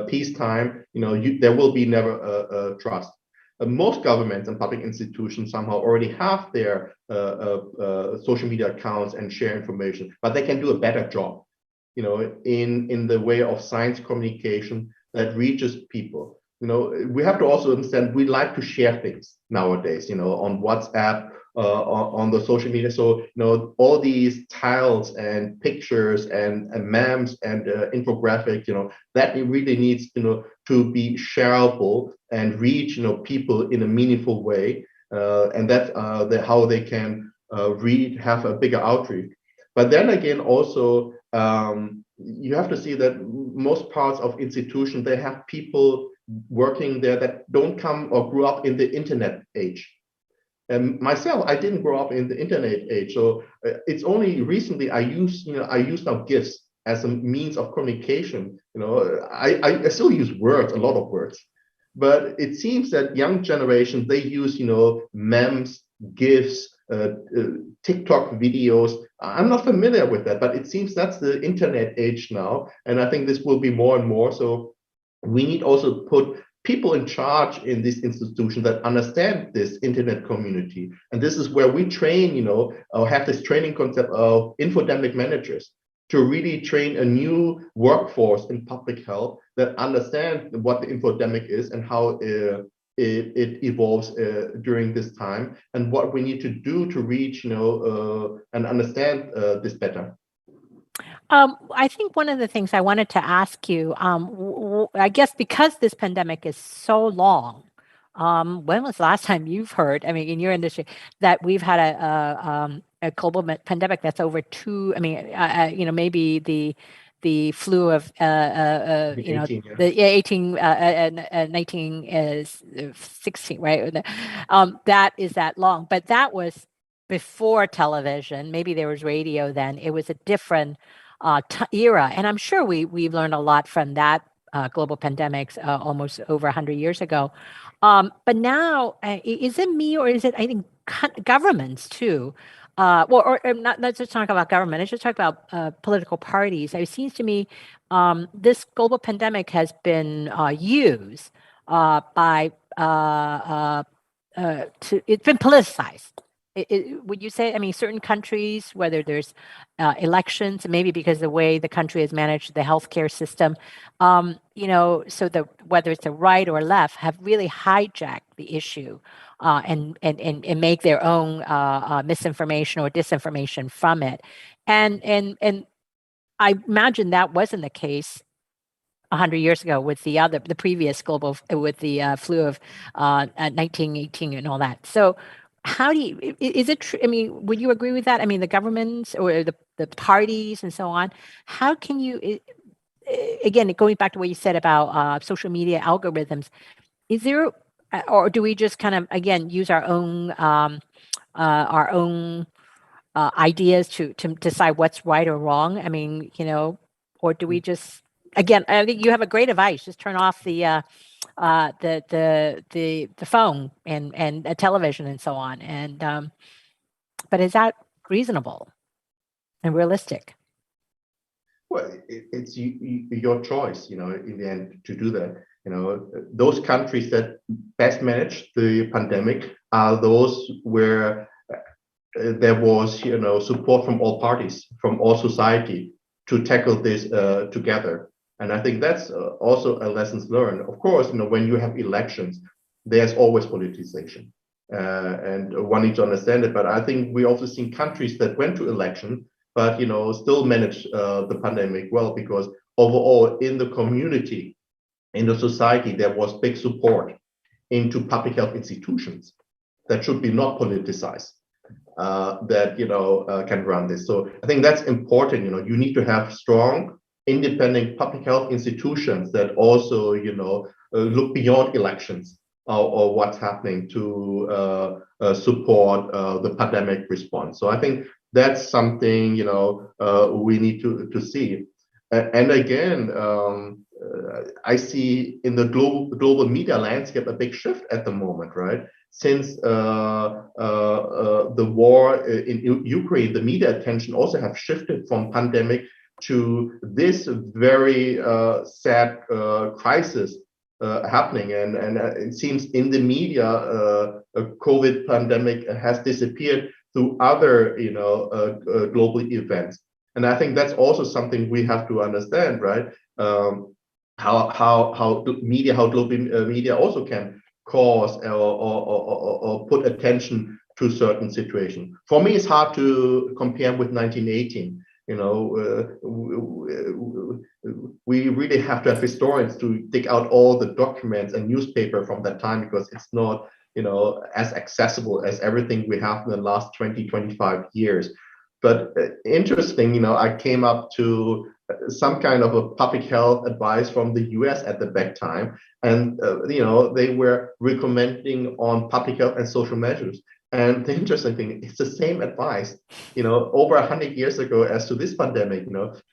peacetime, there will be never trust. Most governments and public institutions somehow already have their social media accounts and share information, but they can do a better job, in the way of science communication that reaches people. We have to also understand we like to share things nowadays, on WhatsApp, on the social media. So, all these tiles and pictures and memes and infographics, that it really needs, to be shareable and reach, people in a meaningful way. And that's how they can have a bigger outreach. But then again, also, you have to see that most parts of institutions, they have people working there that don't come or grew up in the internet age. And myself, I didn't grow up in the internet age, so it's only recently I use now GIFs as a means of communication. I still use words, a lot of words, but it seems that young generations, they use memes, GIFs, TikTok videos. I'm not familiar with that, but it seems that's the internet age now, and I think this will be more and more. So we need also put people in charge in this institution that understand this internet community. And this is where we train, or have this training concept of infodemic managers to really train a new workforce in public health that understand what the infodemic is and how it evolves during this time, and what we need to do to reach, and understand this better. I think one of the things I wanted to ask you, I guess because this pandemic is so long, when was the last time you've heard, I mean, in your industry, that we've had a global pandemic that's over two, I mean, maybe the flu of, 18, yeah. the 1916, right? That is that long, but that was before television. Maybe there was radio then. It was a different era. And I'm sure we've learned a lot from that global pandemics almost over 100 years ago. But now, is it me or is it, I think, governments too? Or not just talk about government, let's just talk about political parties. It seems to me this global pandemic has been used by, it's been politicized. Would you say, I mean, certain countries, whether there's elections, maybe because of the way the country has managed the healthcare system, so whether it's the right or left, have really hijacked the issue and make their own misinformation or disinformation from it. And I imagine that wasn't the case 100 years ago with the previous global, with the flu of 1918 and all that. So how do you, is it true? I mean, would you agree with that? I mean, the governments or the parties and so on, how can you, again, going back to what you said about social media algorithms, is there, or do we just kind of, again, use our own ideas to decide what's right or wrong? I mean, or do we just, again, I think you have a great advice. Just turn off the phone and the television and so on. And but is that reasonable and realistic? Well, it's your choice, in the end, to do that. Those countries that best managed the pandemic are those where there was, support from all parties, from all society to tackle this together. And I think that's also a lessons learned. Of course, when you have elections, there's always politicization, and one needs to understand it. But I think we also seen countries that went to election, but still managed the pandemic well, because overall in the community, in the society, there was big support into public health institutions that should be not politicized, that can run this. So I think that's important. You need to have strong, independent public health institutions that also look beyond elections, or what's happening, to support the pandemic response. So I think that's something we need to see. And again, I see in the global media landscape a big shift at the moment, right? Since the war in Ukraine, the media attention also have shifted from pandemic to this very sad crisis happening, and it seems in the media, COVID pandemic has disappeared through other global events. And I think that's also something we have to understand, right? How global media also can cause or put attention to certain situations. For me, it's hard to compare with 1918. We really have to have historians to dig out all the documents and newspaper from that time, because it's not as accessible as everything we have in the last 20, 25 years. But interesting, I came up to some kind of a public health advice from the US at the back time. And, they were recommending on public health and social measures. And the interesting thing, it's the same advice, over 100 years ago as to this pandemic,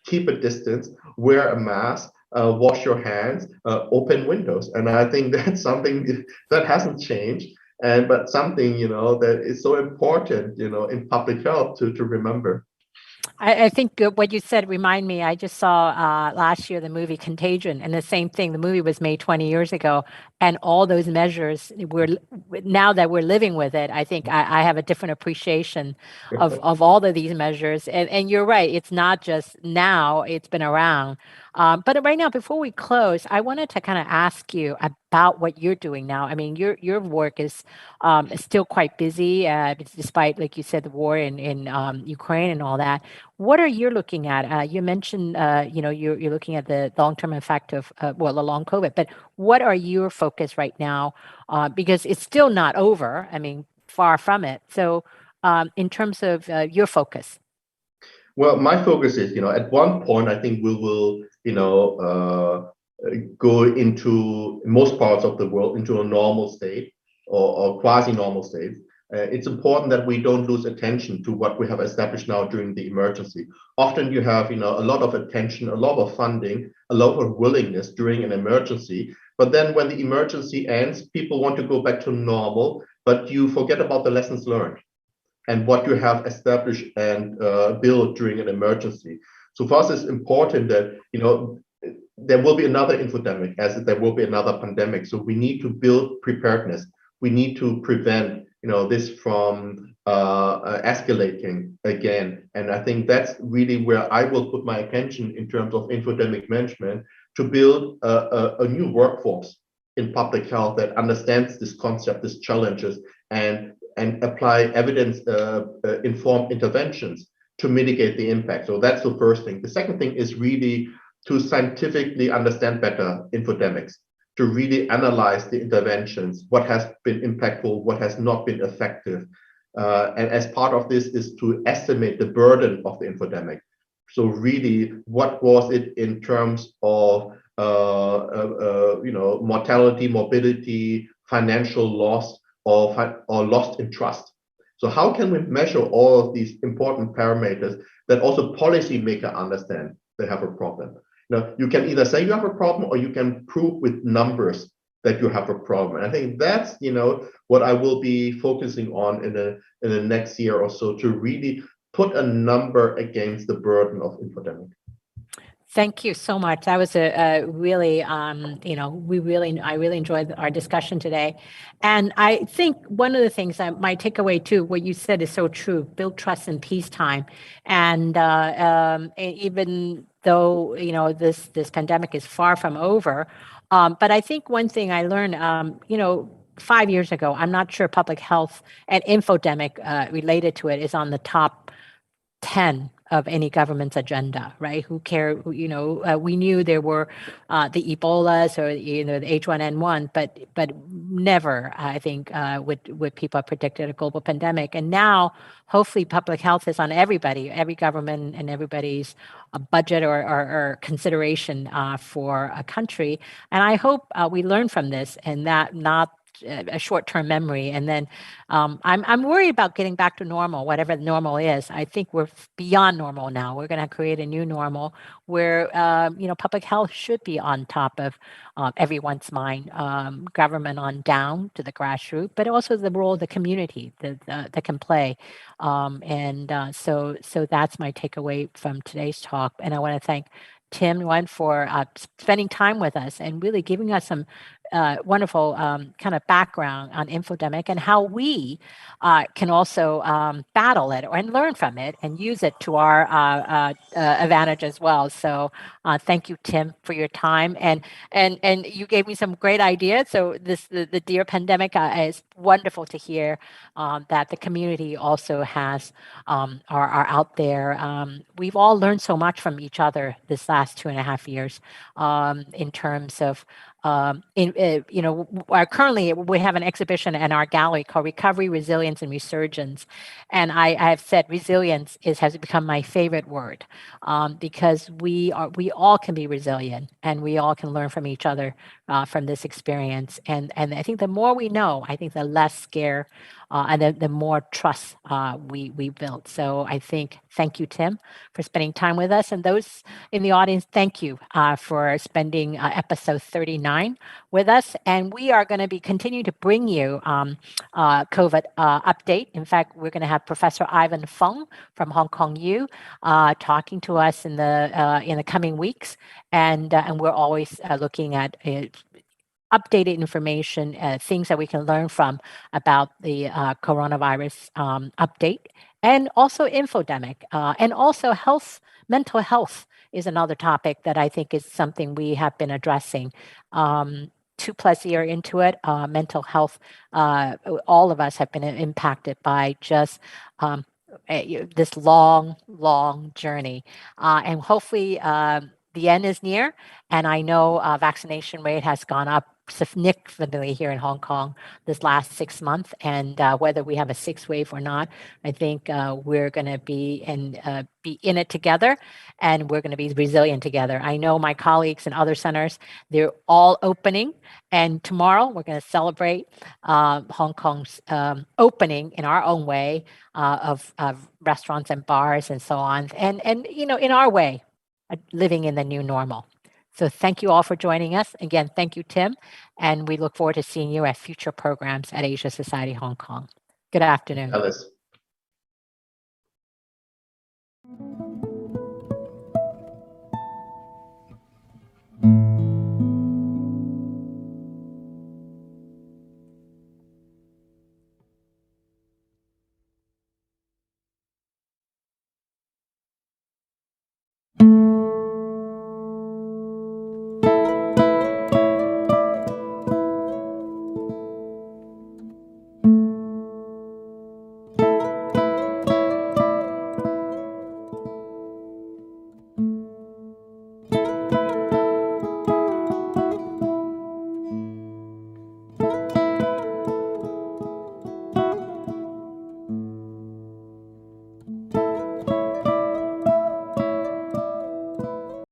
keep a distance, wear a mask, wash your hands, open windows. And I think that's something that hasn't changed. But something, that is so important, in public health to remember. I think what you said remind me, I just saw last year the movie Contagion, and the same thing. The movie was made 20 years ago, and all those measures, now that we're living with it, I think I have a different appreciation of all of these measures. And you're right, it's not just now, it's been around. But right now, before we close, I wanted to kind of ask you about what you're doing now. I mean, your work is still quite busy, despite, like you said, the war in Ukraine and all that. What are you looking at? You mentioned, you're looking at the long-term effect of, the long COVID, but what are your focus right now? Because it's still not over. I mean, far from it. So in terms of your focus. Well, my focus is, at one point, I think we will, go into most parts of the world into a normal state, or quasi-normal state. It's important that we don't lose attention to what we have established now during the emergency. Often you have, a lot of attention, a lot of funding, a lot of willingness during an emergency. But then when the emergency ends, people want to go back to normal, but you forget about the lessons learned and what you have established and built during an emergency. So for us, it's important that, there will be another infodemic, as there will be another pandemic. So we need to build preparedness. We need to prevent, this from escalating again. And I think that's really where I will put my attention in terms of infodemic management, to build a new workforce in public health that understands this concept, these challenges, and apply evidence informed interventions to mitigate the impact. So that's the first thing. The second thing is really to scientifically understand better infodemics, to really analyze the interventions, what has been impactful, what has not been effective. And as part of this is to estimate the burden of the infodemic. So really, what was it in terms of mortality, morbidity, financial loss, or lost in trust? So how can we measure all of these important parameters that also policymakers understand they have a problem? You can either say you have a problem, or you can prove with numbers that you have a problem. And I think that's what I will be focusing on in the next year or so, to really put a number against the burden of infodemic. Thank you so much. That was a really, I really enjoyed our discussion today. And I think one of the things that my takeaway too, what you said is so true, build trust in peacetime. And even though this pandemic is far from over. But I think one thing I learned, 5 years ago, I'm not sure public health and infodemic related to it is on the top 10 of any government's agenda, right? Who care? We knew there were the Ebolas or the H1N1, but never, I think, would people have predicted a global pandemic. And now, hopefully, public health is on every government and everybody's budget or consideration for a country. And I hope we learn from this and that not a short-term memory. And then I'm worried about getting back to normal, whatever the normal is. I think we're beyond normal now. We're going to create a new normal where public health should be on top of everyone's mind, government on down to the grassroots, but also the role of the community that can play. So that's my takeaway from today's talk. And I want to thank Tim Nyuyen for spending time with us and really giving us some wonderful kind of background on infodemic and how we can also battle it and learn from it and use it to our advantage as well. So thank you, Tim, for your time. And you gave me some great ideas. So the Dear Pandemic is wonderful to hear that the community also has are out there. We've all learned so much from each other this last 2.5 years in terms of currently we have an exhibition in our gallery called Recovery, Resilience, and Resurgence. And I have said resilience has become my favorite word because we all can be resilient and we all can learn from each other from this experience. And I think the more we know, I think the less scare and the more trust we build. So I think, thank you, Tim, for spending time with us. And those in the audience, thank you for spending episode 39 with us. And we are going to be continuing to bring you COVID update. In fact, we're going to have Professor Ivan Fung from Hong Kong U talking to us in the coming weeks. And we're always looking at updated information, things that we can learn from about the coronavirus update, and also infodemic, and also mental health is another topic that I think is something we have been addressing. 2+ year into it, mental health, all of us have been impacted by just this long journey. And hopefully the end is near. And I know vaccination rate has gone up significantly here in Hong Kong this last 6 months. And whether we have a 6th wave or not, I think we're going to be in it together, and we're going to be resilient together. I know my colleagues in other centers, they're all opening. And tomorrow we're going to celebrate Hong Kong's opening in our own way of restaurants and bars and so on. And in our way, living in the new normal. So thank you all for joining us. Again, thank you, Tim. And we look forward to seeing you at future programs at Asia Society Hong Kong. Good afternoon. Alice.